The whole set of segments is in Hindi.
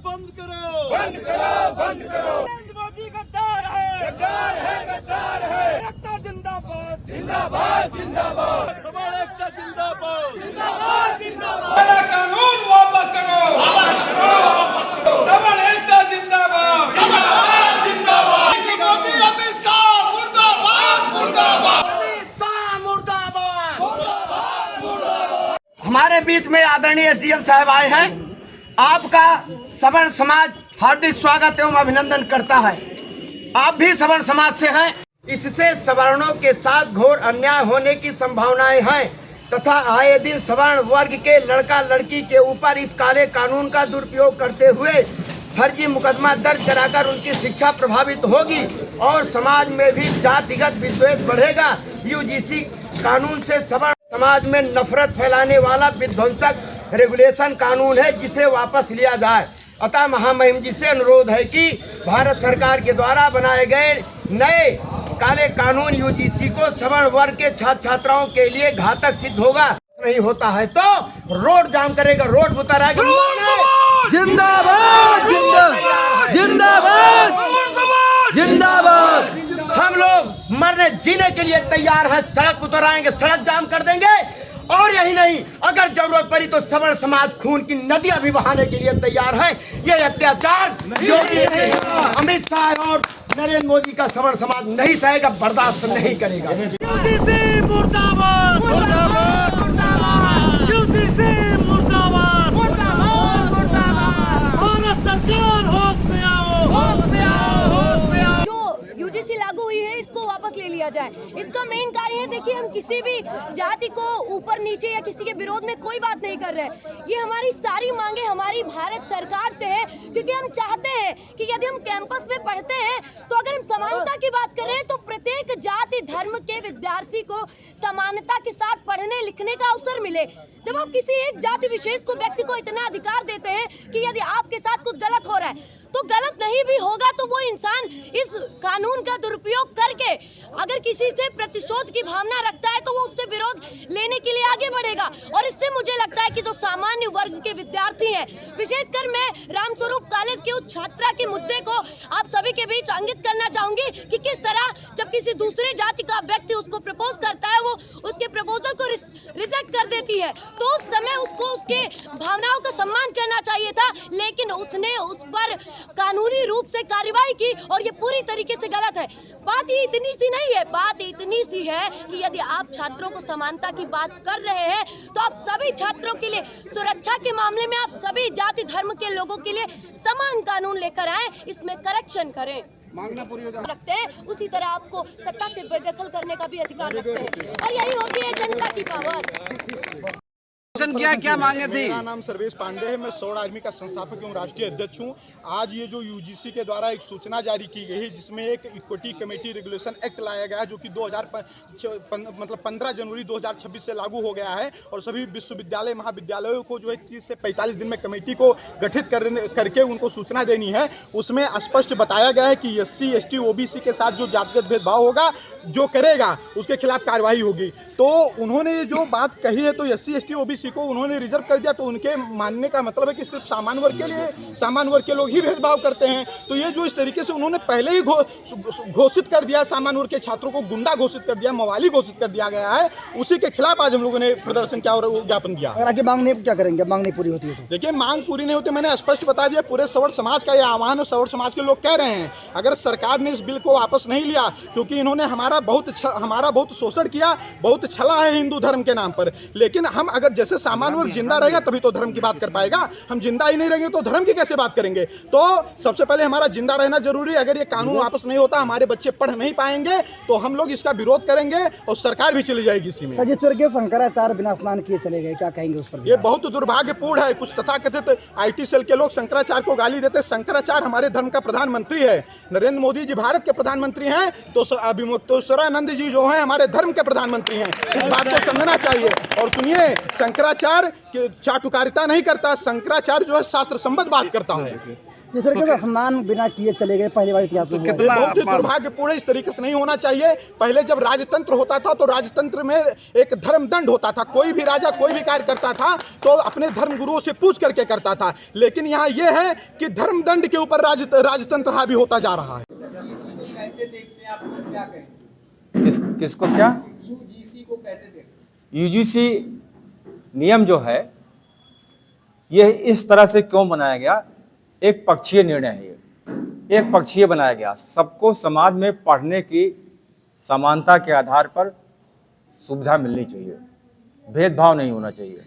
बंद करो, बंद करो, बंद करो। नरेंद्र मोदी गद्दार है, गद्दार है, गद्दार है। एकता जिंदाबाद, जिंदाबाद, जिंदाबाद। सबल एकता जिंदाबाद, जिंदाबाद, जिंदाबाद। काला कानून वापस करो, वापस करो। सबल एकता जिंदाबाद, जिंदाबाद, जिंदाबाद। मोदी अमित शाह मुर्दाबाद, मुर्दाबाद, अमित शाह मुर्दाबाद, मुर्दाबाद, मुर्दाबाद। हमारे बीच में आदरणीय एसडीएम साहब आए हैं। आपका सवर्ण समाज हार्दिक स्वागत एवं अभिनंदन करता है। आप भी सवर्ण समाज से हैं। इससे सवर्णों के साथ घोर अन्याय होने की संभावनाएं हैं तथा आए दिन सवर्ण वर्ग के लड़का लड़की के ऊपर इस काले कानून का दुरुपयोग करते हुए फर्जी मुकदमा दर्ज कराकर उनकी शिक्षा प्रभावित होगी और समाज में भी जातिगत विद्वेष बढ़ेगा। यूजीसी कानून से सवर्ण समाज में नफरत फैलाने वाला विध्वंसक रेगुलेशन कानून है, जिसे वापस लिया जाए। अतः महामहिम जी से अनुरोध है कि भारत सरकार के द्वारा बनाए गए नए काले कानून यूजीसी को सवर्ण वर्ग के छात्र छात्राओं के लिए घातक सिद्ध होगा। नहीं होता है तो रोड जाम करेगा, रोड उतर आएगा। जिंदाबाद, जिंदाबाद, जिंदाबाद, जिंदाबाद। हम लोग मरने जीने के लिए तैयार हैं, सड़क उतर आएंगे, सड़क जाम कर देंगे। और यही नहीं, अगर जरूरत पड़ी तो सवर्ण समाज खून की नदियां भी बहाने के लिए तैयार है। ये अत्याचार योगी अमित शाह और नरेंद्र मोदी का सवर्ण समाज नहीं सहेगा, बर्दाश्त नहीं करेगा। यूजीसी मुर्दाबाद, मुर्दाबाद, मुर्दाबाद। यूजीसी मुर्दाबाद, मुर्दाबाद, मुर्दाबाद। भारत सरकार होश में आओ, होश में आओ, होश में आओ। जो यूजीसी लागू हुई है इसको वापस ले लिया जाए। इसका मेन कार्य है, देखिए हम किसी भी जाति को ऊपर नीचे या किसी के विरोध में कोई बात नहीं कर रहे। ये हमारी सारी मांगे हमारी भारत सरकार से है, क्योंकि हम चाहते हैं कि यदि हम कैंपस में पढ़ते हैं तो अगर हम समानता की बात करें तो प्रत्येक जाति धर्म के विद्यार्थी को समानता के साथ पढ़ने लिखने का अवसर मिले। जब आप किसी एक जाति विशेष को व्यक्ति को इतना अधिकार देते हैं कि यदि आपके साथ कुछ गलत हो रहा है तो गलत नहीं भी होगा तो वो इंसान इस कानून का दुरुपयोग करके अगर किसी से प्रतिशोध की भावना रखता है तो वो उससे विरोध लेने के लिए आगे बढ़ेगा। और इससे मुझे लगता है कि जो सामान्य वर्ग के विद्यार्थी हैं, विशेषकर मैं रामस्वरूप कॉलेज के उस छात्रा के मुद्दे को आप सभी के बीच अंकित करना चाहूंगी कि किस तरह जब किसी दूसरे जाति का व्यक्ति उसको प्रपोज करता है वो उसके प्रपोजल को रिजेक्ट कर देती है, तो उस समय उसको उसके भावनाओं का सम्मान करना चाहिए था, लेकिन उसने उस पर कानूनी रूप से कार्रवाई की और ये पूरी तरीके से गलत है। बात ये इतनी सी नहीं है, बात इतनी सी है कि यदि आप छात्रों को समानता की बात कर रहे हैं तो आप सभी छात्रों के लिए सुरक्षा के मामले में आप सभी जाति धर्म के लोगों के लिए समान कानून लेकर आए, इसमें करेक्शन करें। मांगना पूरी रखते हैं उसी तरह आपको सत्ता से बेदखल करने का भी अधिकार रखते हैं और यही होती है जनता की पावर। क्या मांगे थी? मेरा नाम सर्वेश पांडे है, मैं सौर आर्मी का संस्थापक एवं राष्ट्रीय अध्यक्ष हूँ। आज ये जो यूजीसी के द्वारा एक सूचना जारी की गई है जिसमें एक इक्विटी कमेटी रेगुलेशन एक्ट लाया गया है जो कि 15 जनवरी 2026 से लागू हो गया है और सभी विश्वविद्यालय महाविद्यालयों को जो है 30 से 45 दिन में कमेटी को गठित करके उनको सूचना देनी है। उसमें स्पष्ट बताया गया है कि SC ST OBC के साथ जो जातिगत भेदभाव होगा जो करेगा उसके खिलाफ कार्रवाई होगी। तो उन्होंने जो बात कही है तो SC ST OBC को उन्होंने रिजर्व कर दिया, तो उनके मानने का मतलब है कि सिर्फ सामान्य वर्ग के लोग ही भेदभाव करते हैं। तो ये जो इस तरीके से उन्होंने पहले ही घोषित कर दिया, सामान्य वर्ग के छात्रों को गुंडा घोषित कर दिया, मवाली घोषित कर दिया गया है, उसी के खिलाफ आज हम लोगों ने प्रदर्शन किया और ज्ञापन किया। अगर आगे मांग नहीं क्या करेंगे? मांग नहीं पूरी होती है तो देखिए, मांग पूरी नहीं होती, मैंने स्पष्ट बता दिया। पूरे सवर्ण समाज का यह आह्वान है, सवर्ण समाज के लोग कह रहे हैं अगर सरकार ने इस बिल को वापस नहीं लिया, क्योंकि इन्होंने हमारा बहुत शोषण किया, बहुत छला है हिंदू धर्म के नाम पर, लेकिन हम अगर जैसे सामान्य वर्ग जिंदा रहेगा तभी तो धर्म की बात कर पाएगा। हम जिंदा ही नहीं रहेंगे तो धर्म की कैसे बात करेंगे? तो सबसे पहले हमारा जिंदा रहना जरूरी है। अगर ये कानून वापस नहीं होता, हमारे बच्चे पढ़ नहीं पाएंगे तो हम लोग इसका विरोध करेंगे और सरकार भी चली जाएगी इसी में। के शंकराचार्य बिना स्नान किए चले गए, क्या कहेंगे उस पर? ये बहुत दुर्भाग्यपूर्ण है। कुछ तथाकथित IT सेल के लोग शंकराचार्य को गाली देते। शंकराचार्य हमारे धर्म का प्रधानमंत्री है, नरेंद्र मोदी जी भारत के प्रधानमंत्री हैं, तो अभिमुक्तेश्वरानंद जी जो है हमारे धर्म के प्रधानमंत्री हैं। इस बात को समझना चाहिए। और सुनिए, शंकराचार्य चाटुकारिता नहीं करता, शंकराचार्य जो है शास्त्र संबद्ध बात करता है। जिस तरीके से सम्मान बिना किए चले गए पहली बार इतिहास में हुआ है। बहुत ही दुर्भाग्यपूर्ण, इस तरीके से नहीं होना चाहिए। पहले जब राजतंत्र होता था तो राजतंत्र में एक धर्मदंड होता था, कोई भी राजा कोई भी कार्य करता था तो अपने धर्म गुरुओं से पूछ करके करता था, लेकिन यहाँ ये है कि धर्मदंड के ऊपर राजतंत्र हावी होता जा रहा है। कैसे देखते हैं आप, क्या कहें? किसको क्या? यूजीसी को कैसे देखते हैं? यूजीसी नियम जो है यह इस तरह से क्यों बनाया गया? एक पक्षीय निर्णय है, ये एक पक्षीय बनाया गया। सबको समाज में पढ़ने की समानता के आधार पर सुविधा मिलनी चाहिए, भेदभाव नहीं होना चाहिए।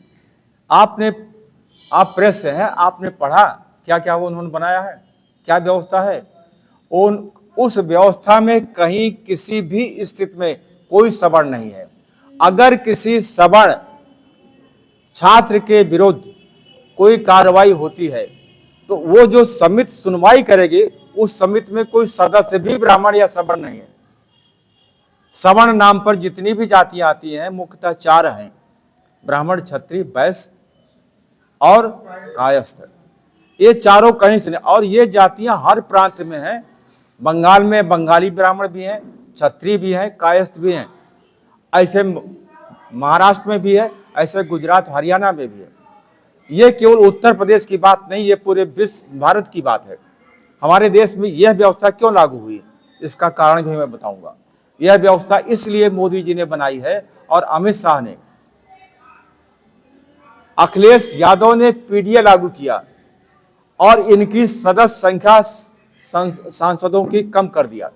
आप प्रेस से हैं, आपने पढ़ा क्या क्या वो उन्होंने बनाया है, क्या व्यवस्था है? उस व्यवस्था में कहीं किसी भी स्थिति में कोई सवर्ण नहीं है। अगर किसी सवर्ण छात्र के विरुद्ध कोई कार्रवाई होती है तो वो जो समिति सुनवाई करेगी, उस समिति में कोई सदस्य भी ब्राह्मण या सवर्ण नहीं है। सवर्ण नाम पर जितनी भी जातियां आती हैं मुख्यतः 4 हैं: ब्राह्मण, क्षत्रिय, वैश्य और कायस्थ। ये चारों कहीं से नहीं, और ये जातियां हर प्रांत में हैं। बंगाल में बंगाली ब्राह्मण भी हैं, क्षत्रिय भी हैं, कायस्थ भी हैं, ऐसे महाराष्ट्र में भी है, ऐसे गुजरात हरियाणा में भी है। ये केवल उत्तर प्रदेश की बात नहीं, ये पूरे विश्व भारत की बात है। हमारे देश में यह व्यवस्था क्यों लागू हुई, इसका कारण भी मैं बताऊंगा। यह व्यवस्था इसलिए मोदी जी ने बनाई है और अमित शाह ने, अखिलेश यादव ने पीडीए लागू किया और इनकी सदस्य संख्या सांसदों की कम कर दिया।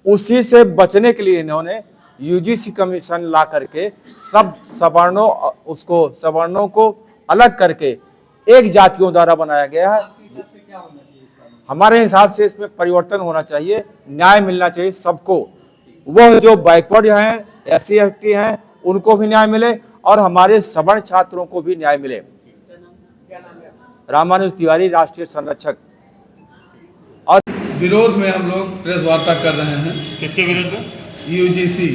उसी से बचने के लिए इन्होंने यूजीसी कमीशन ला करके सब सवर्णों को अलग करके एक जातियों द्वारा बनाया गया है। हमारे हिसाब से इसमें परिवर्तन होना चाहिए, न्याय मिलना चाहिए सबको। वह जो बैकवर्ड हैं, SC ST हैं, उनको भी न्याय मिले और हमारे सवर्ण छात्रों को भी न्याय मिले। रामानुज तिवारी, राष्ट्रीय संरक्षक। और विरोध में हम लोग प्रेस वार्ता कर रहे हैं। किसके विरोध में? यूजीसी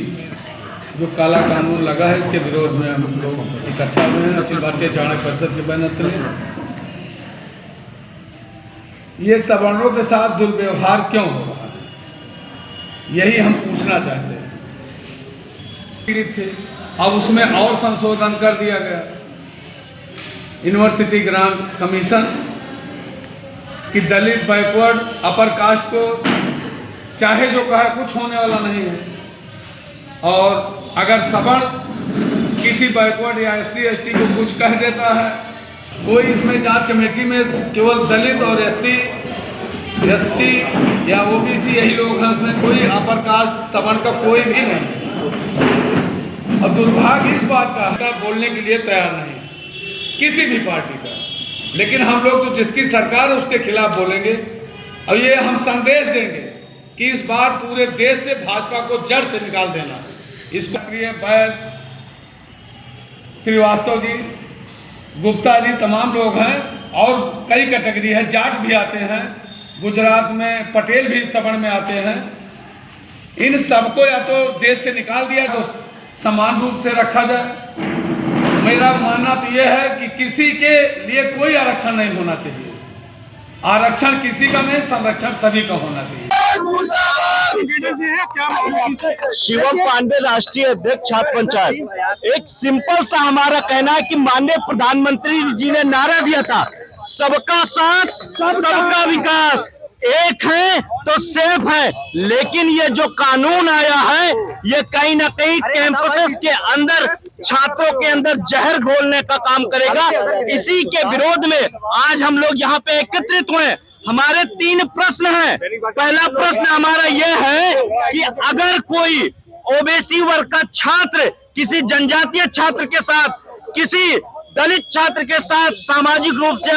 जो काला कानून लगा है, इसके विरोध में हम लोग इकट्ठा हुए हैं अखिल भारतीय चाणक्य परिषद के बैनर तले। ये सवर्णों के साथ दुर्व्यवहार क्यों हो रहा है, यही हम पूछना चाहते हैं। पीड़ित थे, अब उसमें और संशोधन कर दिया गया। यूनिवर्सिटी ग्रांट कमीशन कि दलित, बैकवर्ड, अपर कास्ट को चाहे जो कहे कुछ होने वाला नहीं है। और अगर सवर्ण किसी बैकवर्ड या SC ST को कुछ कह देता है, कोई इसमें जांच कमेटी में केवल दलित और SC ST या OBC यही लोग हैं, उसमें कोई अपर कास्ट सवर्ण का कोई भी नहीं। और दुर्भाग्य इस बात का है, बोलने के लिए तैयार नहीं किसी भी पार्टी का, लेकिन हम लोग तो जिसकी सरकार है उसके खिलाफ बोलेंगे। और ये हम संदेश देंगे कि इस बार पूरे देश से भाजपा को जड़ से निकाल देना। इसको बैस, श्रीवास्तव जी, गुप्ता जी, तमाम लोग हैं और कई कैटेगरी है, जाट भी आते हैं, गुजरात में पटेल भी सवर्ण में आते हैं। इन सबको या तो देश से निकाल दिया तो समान रूप से रखा जाए। मेरा मानना तो यह है कि किसी के लिए कोई आरक्षण नहीं होना चाहिए। आरक्षण किसी का नहीं, संरक्षण सभी का होना चाहिए। शिवम पांडे, राष्ट्रीय अध्यक्ष छात्र पंचायत। एक सिंपल सा हमारा कहना है कि माननीय प्रधानमंत्री जी ने नारा दिया था, सबका साथ सबका विकास, एक है तो सेफ है। लेकिन ये जो कानून आया है, ये कहीं ना कहीं कैंपस के अंदर छात्रों के अंदर जहर घोलने का काम करेगा। इसी के विरोध में आज हम लोग यहाँ पे एकत्रित हुए। हमारे 3 प्रश्न हैं। पहला प्रश्न हमारा यह है कि अगर कोई OBC वर्ग का छात्र किसी जनजातीय छात्र के साथ, किसी दलित छात्र के साथ सामाजिक रूप से,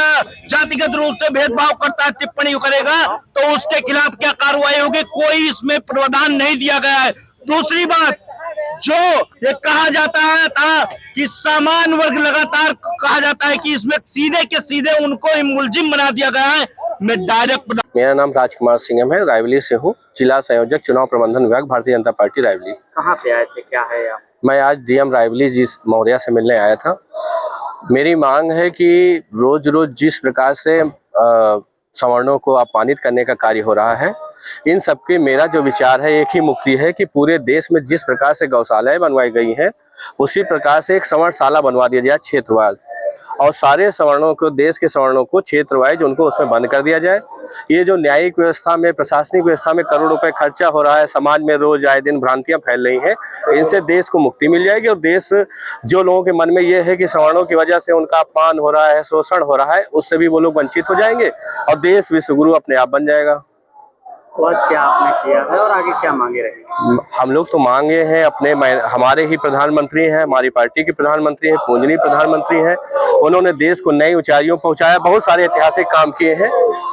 जातिगत रूप से भेदभाव करता है, टिप्पणी करेगा, तो उसके खिलाफ क्या कार्रवाई होगी, कोई इसमें प्रावधान नहीं दिया गया है। दूसरी बात, जो ये कहा जाता है था कि समान वर्ग, लगातार कहा जाता है कि इसमें सीधे के सीधे उनको मुलजिम बना दिया गया है। मैं डायरेक्ट, मेरा नाम राजकुमार सिंह है, रायबली से हूँ, जिला संयोजक चुनाव प्रबंधन विभाग, भारतीय जनता पार्टी रायबली। कहाँ पे आए थे, क्या है आप? मैं आज DM रायबली जी मौर्या से मिलने आया था। मेरी मांग है कि रोज रोज जिस प्रकार से सवर्णों को अपमानित करने का कार्य हो रहा है। इन सबके मेरा जो विचार है एक ही मुक्ति है कि पूरे देश में जिस प्रकार से गौशालाएं बनवाई गई हैं उसी प्रकार से एक सवर्णशाला बनवा दिया जाए क्षेत्रवार, और सारे सवर्णों को, देश के सवर्णों को क्षेत्र वाइज उनको उसमें बंद कर दिया जाए। ये जो न्यायिक व्यवस्था में, प्रशासनिक व्यवस्था में करोड़ रुपए खर्चा हो रहा है, समाज में रोज आए दिन भ्रांतियां फैल रही हैं, इनसे देश को मुक्ति मिल जाएगी। और देश, जो लोगों के मन में ये है कि सवर्णों की वजह से उनका अपमान हो रहा है, शोषण हो रहा है, उससे भी वो लोग वंचित हो जाएंगे और देश विश्वगुरु अपने आप बन जाएगा। तो आज क्या आपने किया है और आगे क्या मांगे रहेंगे? हम लोग तो मांगे हैं हमारे ही प्रधानमंत्री हैं, हमारी पार्टी के प्रधानमंत्री हैं, पूजनीय प्रधानमंत्री हैं। उन्होंने देश को नई ऊंचाइयों पहुंचाया, बहुत सारे ऐतिहासिक काम किए हैं।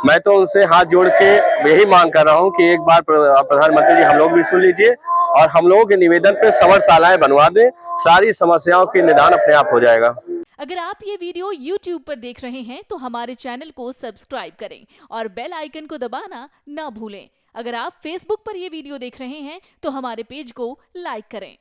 मैं तो उनसे हाथ जोड़ के यही मांग कर रहा हूं कि एक बार प्रधानमंत्री जी हम लोग भी सुन लीजिए और हम लोगों के निवेदन पे सवर्णशालाएं बनवा दें, सारी समस्याओं के निदान अपने आप हो जाएगा। अगर आप ये वीडियो YouTube पर देख रहे हैं तो हमारे चैनल को सब्सक्राइब करें और बेल आइकन को दबाना ना भूलें। अगर आप Facebook पर ये वीडियो देख रहे हैं तो हमारे पेज को लाइक करें।